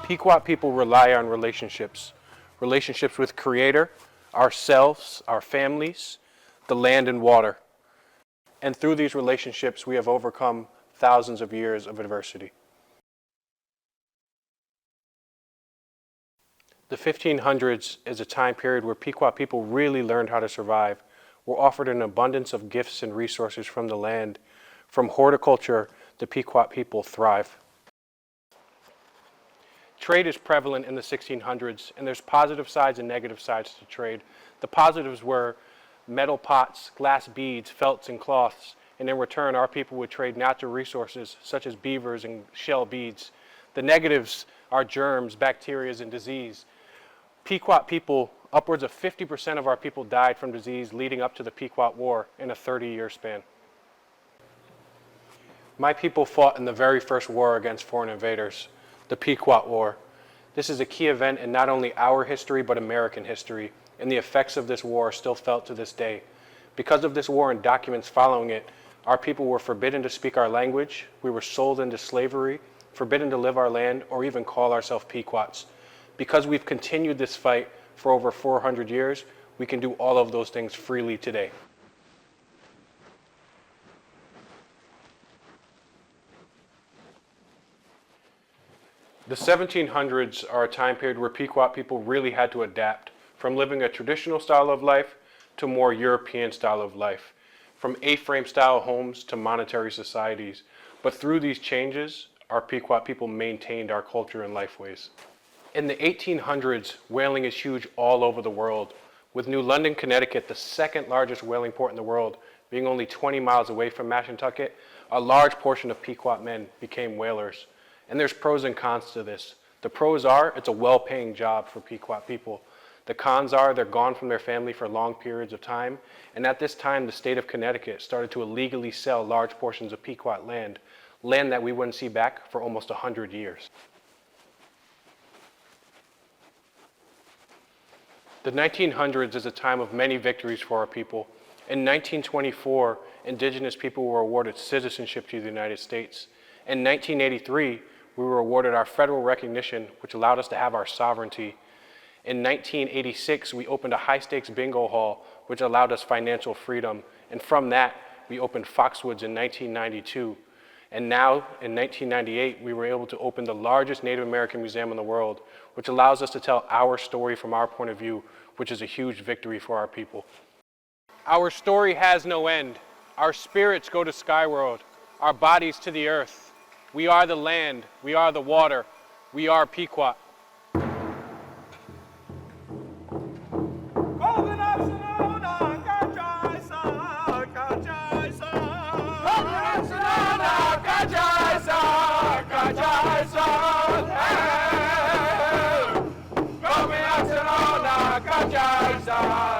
Pequot people rely on relationships. Relationships with Creator, ourselves, our families, the land and water. And through these relationships, we have overcome thousands of years of adversity. The 1500s is a time period where Pequot people really learned how to survive, were offered an abundance of gifts and resources from the land. From horticulture, the Pequot people thrive. Trade is prevalent in the 1600s, and there's positive sides and negative sides to trade. The positives were metal pots, glass beads, felts, and cloths, and in return, our people would trade natural resources such as beavers and shell beads. The negatives are germs, bacteria, and disease. Pequot people, upwards of 50% of our people died from disease leading up to the Pequot War in a 30-year span. My people fought in the very first war against foreign invaders, the Pequot War. This is a key event in not only our history, but American history, and the effects of this war are still felt to this day. Because of this war and documents following it, our people were forbidden to speak our language, we were sold into slavery, forbidden to live our land, or even call ourselves Pequots. Because we've continued this fight for over 400 years, we can do all of those things freely today. The 1700s are a time period where Pequot people really had to adapt from living a traditional style of life to more European style of life, from A-frame style homes to monetary societies. But through these changes, our Pequot people maintained our culture and lifeways. In the 1800s, whaling is huge all over the world, with New London, Connecticut, the second largest whaling port in the world, being only 20 miles away from Mashantucket. A large portion of Pequot men became whalers. And there's pros and cons to this. The pros are, it's a well-paying job for Pequot people. The cons are, they're gone from their family for long periods of time. And at this time, the state of Connecticut started to illegally sell large portions of Pequot land that we wouldn't see back for almost 100 years. The 1900s is a time of many victories for our people. In 1924, indigenous people were awarded citizenship to the United States. In 1983, we were awarded our federal recognition, which allowed us to have our sovereignty. In 1986, we opened a high-stakes bingo hall, which allowed us financial freedom. And from that, we opened Foxwoods in 1992. And now, in 1998, we were able to open the largest Native American museum in the world, which allows us to tell our story from our point of view, which is a huge victory for our people. Our story has no end. Our spirits go to Skyworld, our bodies to the earth. We are the land, we are the water, we are Pequot. Kajai